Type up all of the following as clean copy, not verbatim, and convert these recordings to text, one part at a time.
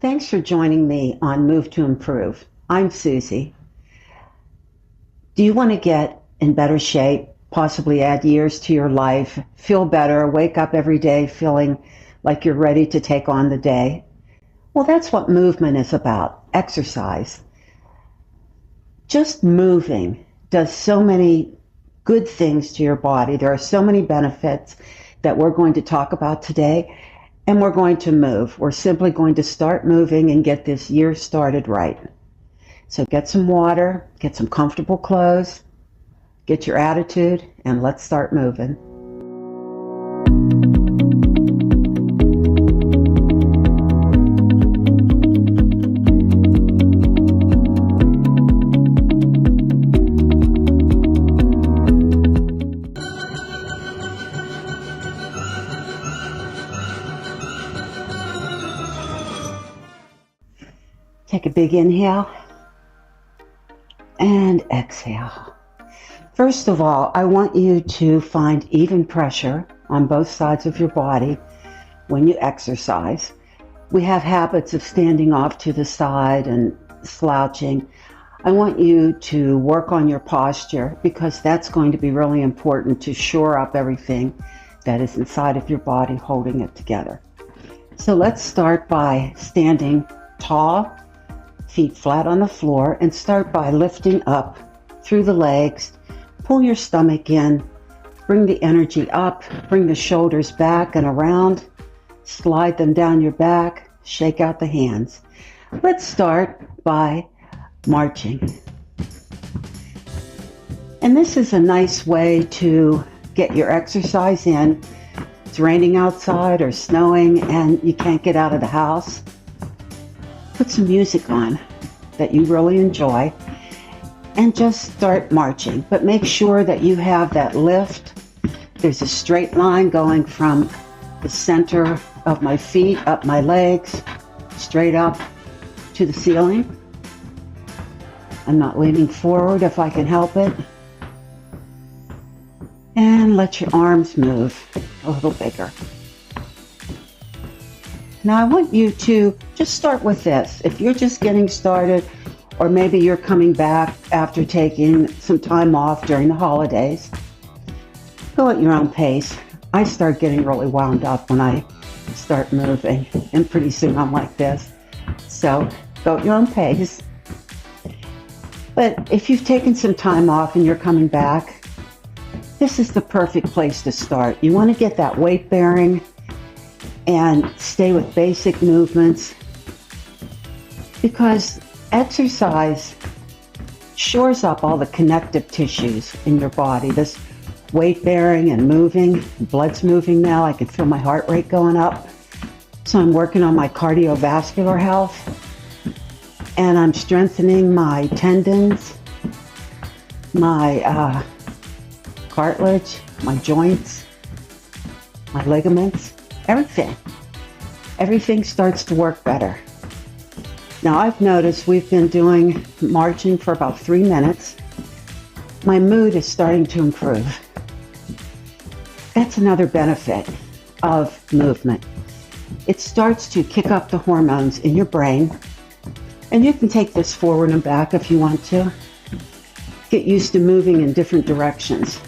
Thanks for joining me on Move to Improve. I'm Susie. Do you want to get in better shape, possibly add years to your life, feel better, wake up every day feeling like you're ready to take on the day? Well, that's what movement is about, exercise. Just moving does so many good things to your body. There are so many benefits that we're going to talk about today, and we're going to move. We're simply going to start moving and get this year started right. So get some water, get some comfortable clothes, get your attitude, and let's start moving. Take a big inhale and exhale. First of all, I want you to find even pressure on both sides of your body when you exercise. We have habits of standing off to the side and slouching. I want you to work on your posture because that's going to be really important to shore up everything that is inside of your body, holding it together. So let's start by standing tall, feet flat on the floor, and start by lifting up through the legs. Pull your stomach in, bring the energy up, bring the shoulders back and around, slide them down your back, shake out the hands. Let's start by marching. And this is a nice way to get your exercise in. It's raining outside or snowing and you can't get out of the house. Put some music on that you really enjoy and just start marching. But make sure that you have that lift. There's a straight line going from the center of my feet, up my legs, straight up to the ceiling. I'm not leaning forward if I can help it. And let your arms move a little bigger. Now I want you to just start with this. If you're just getting started, or maybe you're coming back after taking some time off during the holidays, go at your own pace. I start getting really wound up when I start moving, and pretty soon I'm like this. So go at your own pace. But if you've taken some time off and you're coming back, this is the perfect place to start. You want to get that weight bearing and stay with basic movements because exercise shores up all the connective tissues in your body. This weight bearing and moving, blood's moving now. I can feel my heart rate going up. So I'm working on my cardiovascular health and I'm strengthening my tendons, my cartilage, my joints, my ligaments. Everything starts to work better. Now I've noticed we've been doing marching for about 3 minutes. My mood is starting to improve. That's another benefit of movement. It starts to kick up the hormones in your brain, and you can take this forward and back if you want to. Get used to moving in different directions.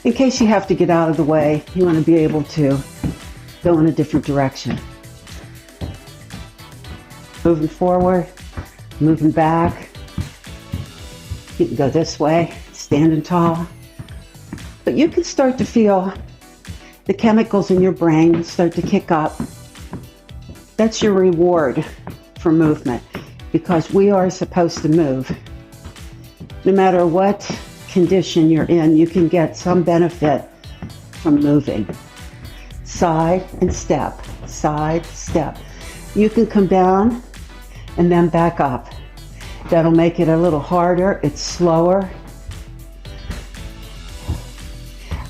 In case you have to get out of the way, you want to be able to go in a different direction. Moving forward, moving back. You can go this way, standing tall. But you can start to feel the chemicals in your brain start to kick up. That's your reward for movement because we are supposed to move. No matter what condition you're in, you can get some benefit from moving. Side and step, side, step. You can come down and then back up. That'll make it a little harder. It's slower.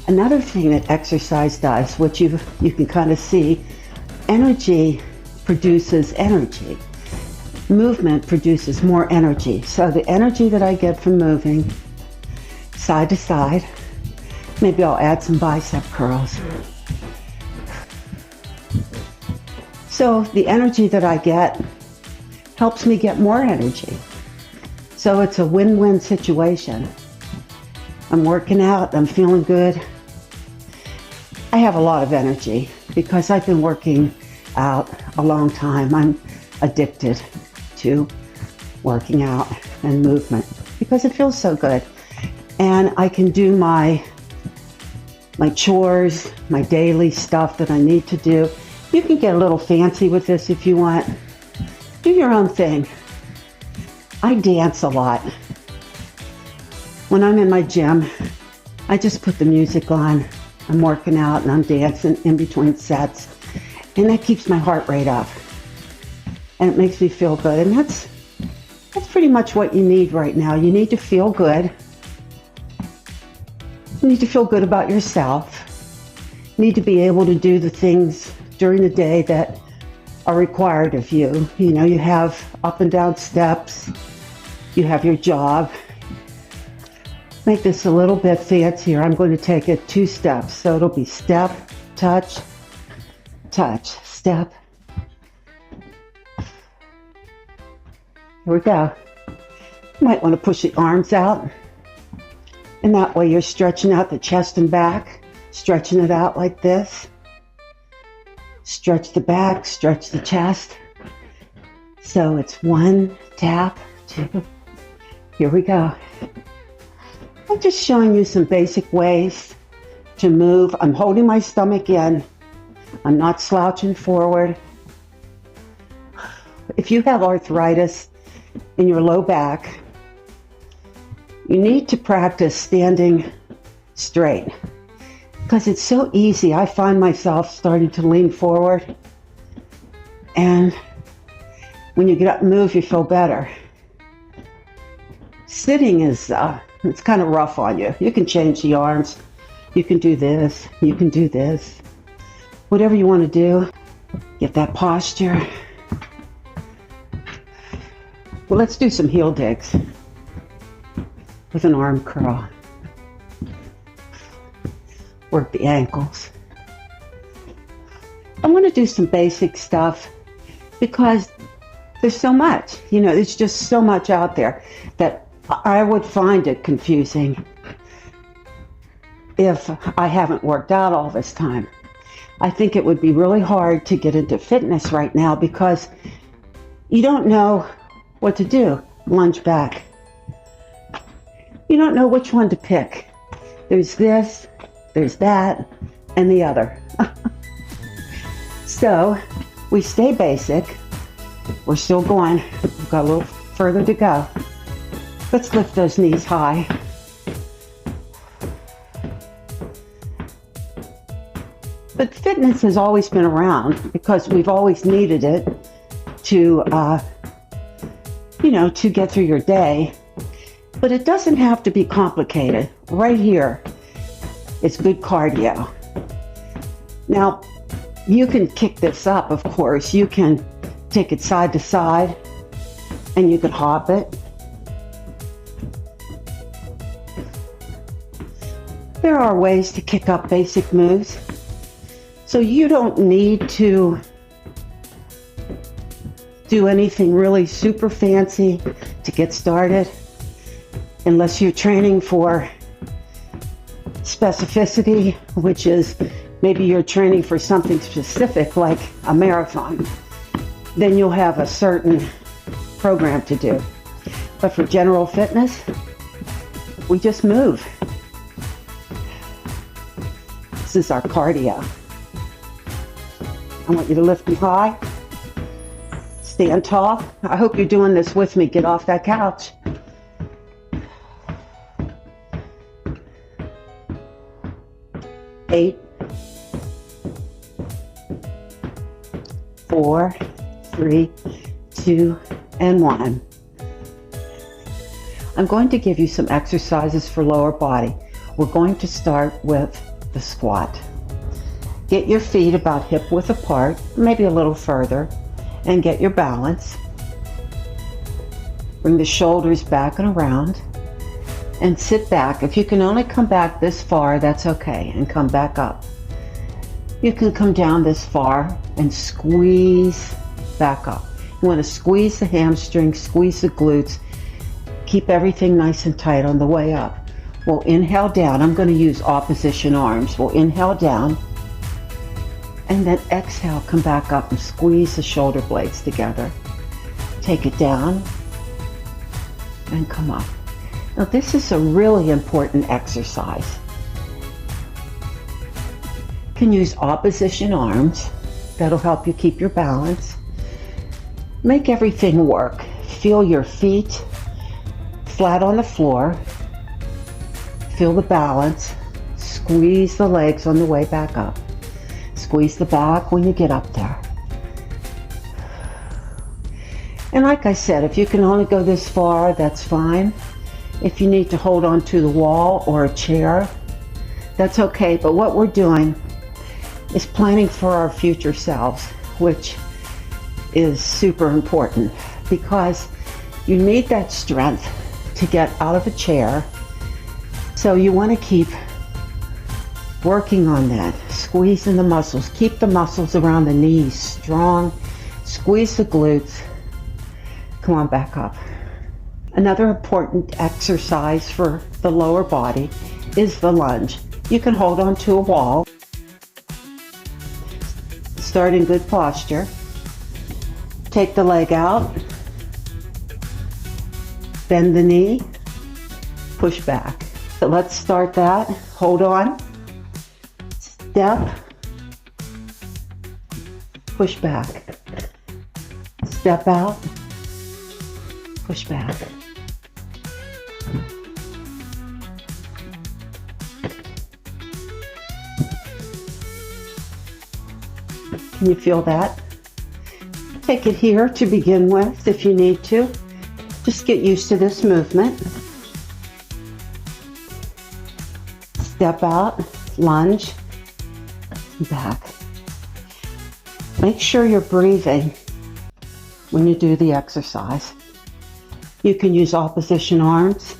Another thing that exercise does, which you can kind of see, energy produces energy. Movement produces more energy. So the energy that I get from moving side to side, maybe I'll add some bicep curls. So the energy that I get helps me get more energy. So it's a win-win situation. I'm working out, I'm feeling good. I have a lot of energy because I've been working out a long time. I'm addicted to working out and movement because it feels so good. And I can do my chores, my daily stuff that I need to do. You can get a little fancy with this if you want. Do your own thing. I dance a lot. When I'm in my gym, I just put the music on. I'm working out and I'm dancing in between sets. And that keeps my heart rate up. And it makes me feel good. And that's pretty much what you need right now. You need to feel good. You need to feel good about yourself. You need to be able to do the things during the day that are required of you. You know, you have up and down steps. You have your job. Make this a little bit fancier. I'm going to take it 2 steps. So it'll be step, touch, touch, step. Here we go. You might want to push the arms out. And that way you're stretching out the chest and back, stretching it out like this. Stretch the back, stretch the chest. So it's 1, tap, 2. Here we go. I'm just showing you some basic ways to move. I'm holding my stomach in. I'm not slouching forward. If you have arthritis in your low back, you need to practice standing straight because it's so easy. I find myself starting to lean forward, and when you get up and move, you feel better. Sitting is, it's kind of rough on you. You can change the arms. You can do this. You can do this. Whatever you want to do, get that posture. Well, let's do some heel digs with an arm curl. Work the ankles. I want to do some basic stuff because there's so much, you know, there's just so much out there that I would find it confusing if I haven't worked out all this time. I think it would be really hard to get into fitness right now because you don't know what to do. Lunge back. You don't know which one to pick. There's this, there's that, and the other. So we stay basic. We're still going. We've got a little further to go. Let's lift those knees high. But fitness has always been around because we've always needed it to, to get through your day. But it doesn't have to be complicated. Right here is good cardio. Now, you can kick this up, of course. You can take it side to side, and you could hop it. There are ways to kick up basic moves. So you don't need to do anything really super fancy to get started, unless you're training for specificity, which is maybe you're training for something specific like a marathon. Then you'll have a certain program to do. But for general fitness, we just move. This is our cardio. I want you to lift them high. Stand tall. I hope you're doing this with me. Get off that couch. Eight, 4, 3, 2, and 1. I'm going to give you some exercises for lower body. We're going to start with the squat. Get your feet about hip width apart, maybe a little further, and get your balance. Bring the shoulders back and around, and sit back. If you can only come back this far, that's okay, and come back up. You can come down this far and squeeze back up. You want to squeeze the hamstrings, squeeze the glutes, keep everything nice and tight on the way up. We'll inhale down. I'm going to use opposition arms. We'll inhale down and then exhale, come back up and squeeze the shoulder blades together. Take it down and come up. Now this is a really important exercise. You can use opposition arms. That'll help you keep your balance. Make everything work. Feel your feet flat on the floor. Feel the balance. Squeeze the legs on the way back up. Squeeze the back when you get up there. And like I said, if you can only go this far, that's fine. If you need to hold on to the wall or a chair, that's okay. But what we're doing is planning for our future selves, which is super important because you need that strength to get out of a chair. So you want to keep working on that, squeezing the muscles. Keep the muscles around the knees strong. Squeeze the glutes. Come on back up. Another important exercise for the lower body is the lunge. You can hold on to a wall. Start in good posture. Take the leg out. Bend the knee. Push back. So let's start that. Hold on. Step. Push back. Step out. Push back. Can you feel that? Take it here to begin with if you need to. Just get used to this movement. Step out, lunge, back. Make sure you're breathing when you do the exercise. You can use opposition arms.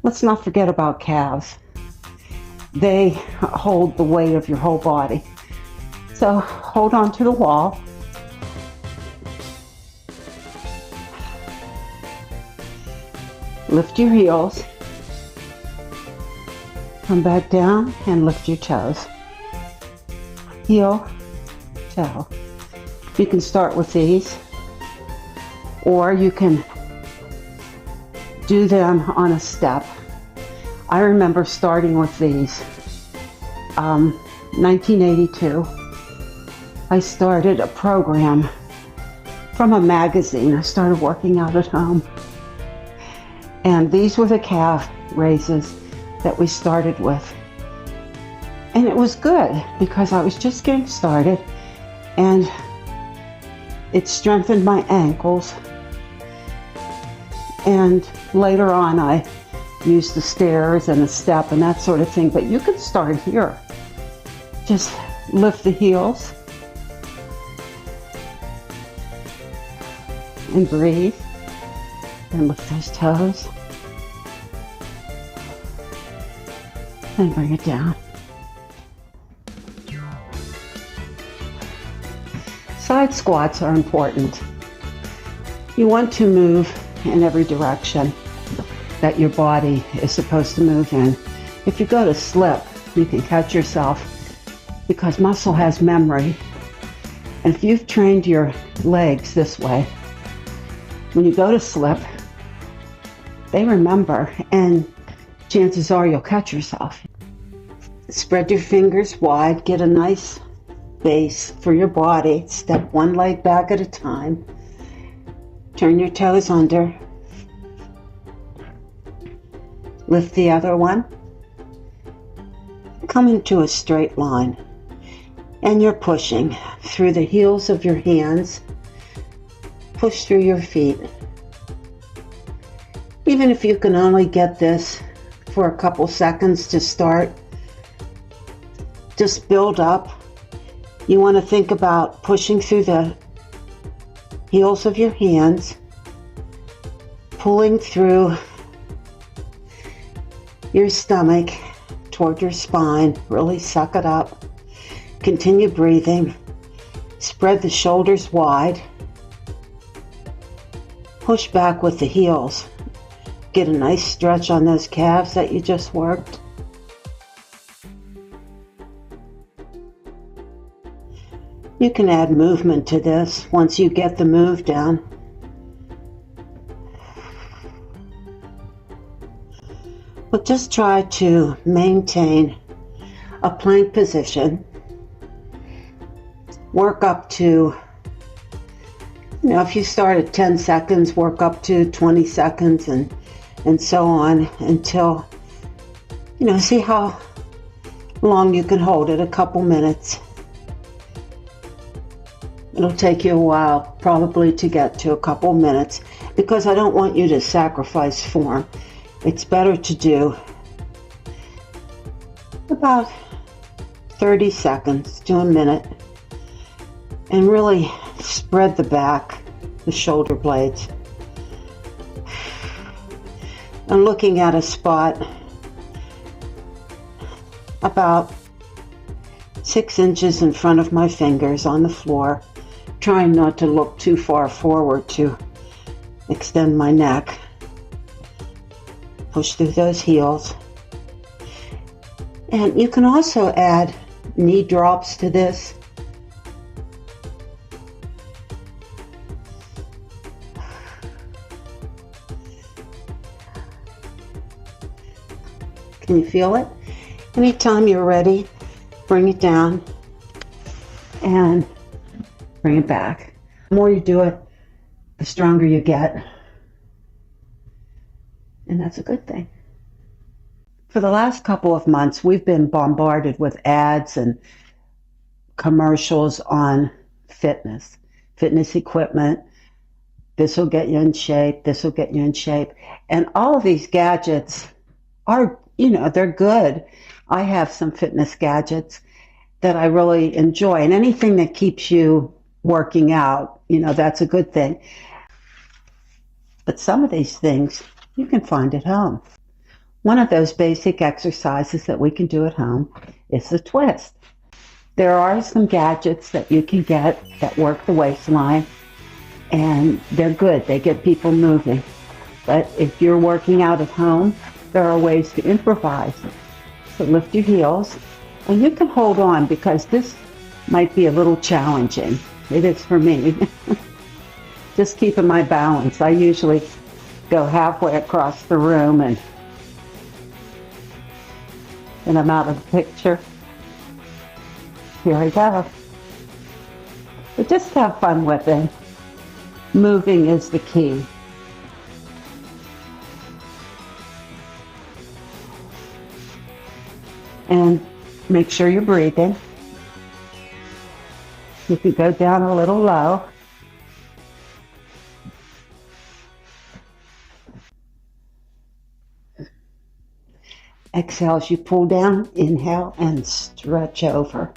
Let's not forget about calves. They hold the weight of your whole body. So hold on to the wall. Lift your heels. Come back down and lift your toes. Heel, toe. You can start with these, or you can do them on a step. I remember starting with these. 1982, I started a program from a magazine. I started working out at home. And these were the calf raises that we started with. And it was good because I was just getting started and it strengthened my ankles. And later on, I used the stairs and a step and that sort of thing. But you can start here. Just lift the heels and breathe. And lift those toes. And bring it down. Side squats are important. You want to move in every direction that your body is supposed to move in. If you go to slip, you can catch yourself because muscle has memory. And if you've trained your legs this way, when you go to slip, they remember and chances are you'll catch yourself. Spread your fingers wide, get a nice base for your body. Step one leg back at a time. Turn your toes under. Lift the other one. Come into a straight line. And you're pushing through the heels of your hands. Push through your feet. Even if you can only get this for a couple seconds to start, just build up. You want to think about pushing through the heels of your hands, pulling through your stomach toward your spine. Really suck it up. Continue breathing. Spread the shoulders wide. Push back with the heels. Get a nice stretch on those calves that you just worked. You can add movement to this once you get the move down. But just try to maintain a plank position. Work up to, if you start at 10 seconds, work up to 20 seconds and so on until, see how long you can hold it, a couple minutes. It'll take you a while probably to get to a couple minutes because I don't want you to sacrifice form. It's better to do about 30 seconds to a minute and really spread the back, the shoulder blades. I'm looking at a spot about 6 inches in front of my fingers on the floor, trying not to look too far forward to extend my neck. Push through those heels. And you can also add knee drops to this. Can you feel it? Anytime you're ready, bring it down and bring it back. The more you do it, the stronger you get. And that's a good thing. For the last couple of months, we've been bombarded with ads and commercials on fitness equipment. This will get you in shape. This will get you in shape. And all of these gadgets are, they're good. I have some fitness gadgets that I really enjoy. And anything that keeps you working out, that's a good thing. But some of these things you can find at home. One of those basic exercises that we can do at home is the twist. There are some gadgets that you can get that work the waistline, and they're good. They get people moving. But if you're working out at home, there are ways to improvise. So lift your heels, and you can hold on because this might be a little challenging. It is for me. Just keeping my balance. I usually go halfway across the room and I'm out of the picture. Here I go. But just have fun with it. Moving is the key. And make sure you're breathing. You can go down a little low. Exhale as you pull down, inhale and stretch over.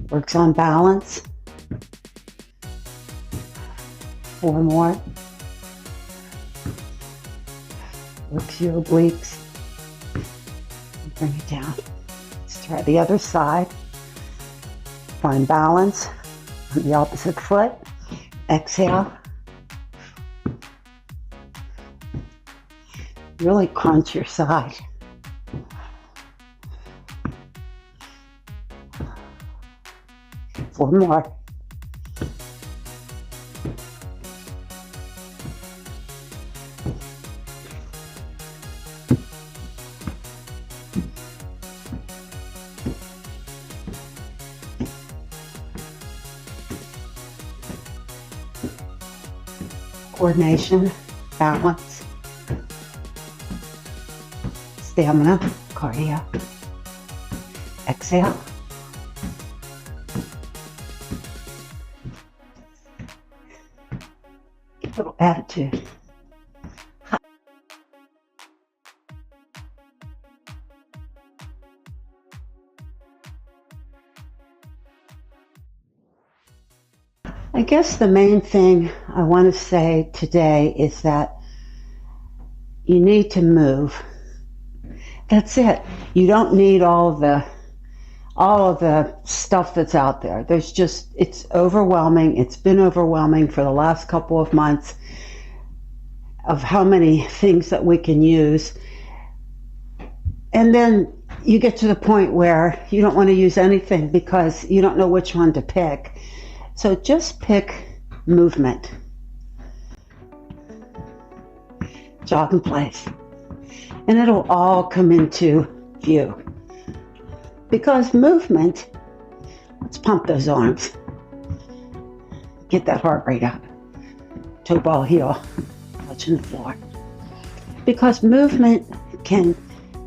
Works on balance. 4 more. Works your obliques. Bring it down. Let's try the other side. Find balance on the opposite foot. Exhale. Really crunch your side. Four more. coordination, balance, stamina, cardio. Exhale. A little attitude. I guess the main thing I want to say today is that you need to move. That's it. You don't need all of the stuff that's out there. It's overwhelming. It's been overwhelming for the last couple of months of how many things that we can use. And then you get to the point where you don't want to use anything because you don't know which one to pick. So just pick movement. Jog in place. And it'll all come into view. Because movement, let's pump those arms. Get that heart rate up. Toe ball heel, touching the floor. Because movement can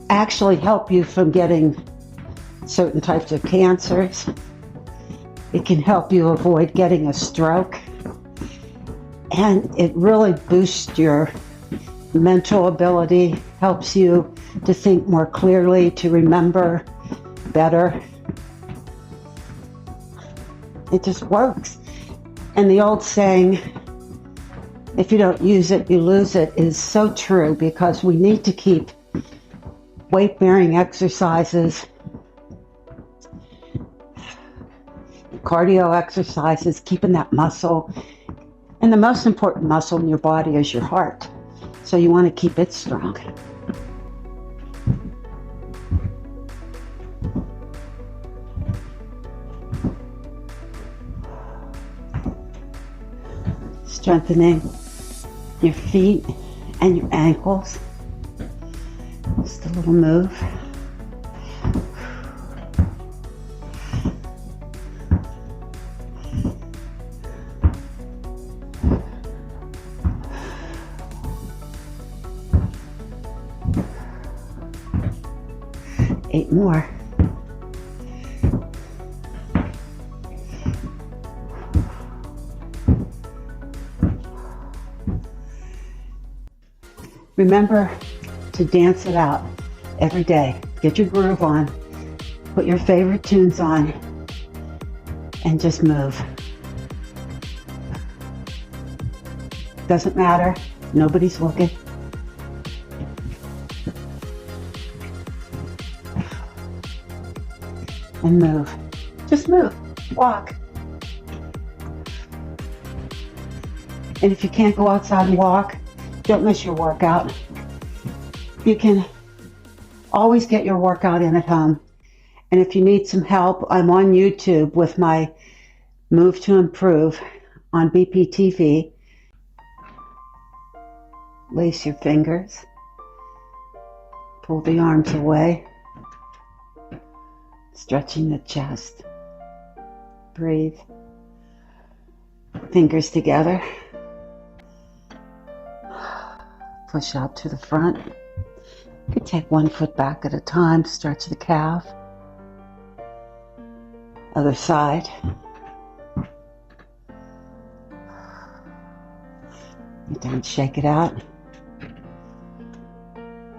actually help you from getting certain types of cancers. It can help you avoid getting a stroke. And it really boosts your mental ability, helps you to think more clearly, to remember better. It just works. And the old saying, if you don't use it, you lose it, is so true, because we need to keep weight-bearing exercises, cardio exercises, keeping that muscle. And the most important muscle in your body is your heart. So you want to keep it strong. Strengthening your feet and your ankles. Just a little move. Eight more. Remember to dance it out every day. Get your groove on, put your favorite tunes on, and just move. Doesn't matter, nobody's looking. And move. Just move. Walk. And if you can't go outside and walk, don't miss your workout. You can always get your workout in at home. And if you need some help, I'm on YouTube with my Move to Improve on BPTV. Lace your fingers. Pull the arms away. Stretching the chest. Breathe. Fingers together. Push out to the front. You can take one foot back at a time. Stretch the calf. Other side. And then shake it out.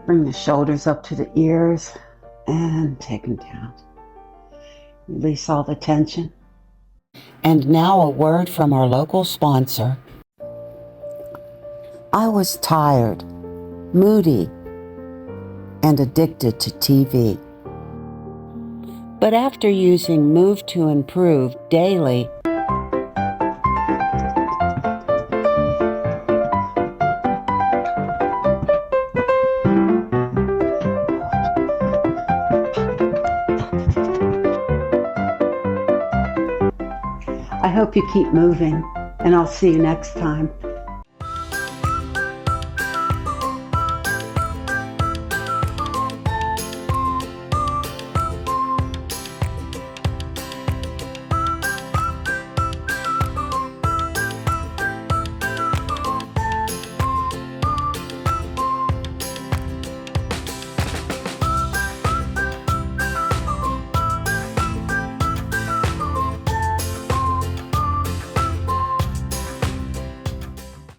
Bring the shoulders up to the ears and take them down. Release all the tension. And now a word from our local sponsor. I was tired, moody, and addicted to TV. But after using Move to Improve daily, I hope you keep moving, and I'll see you next time.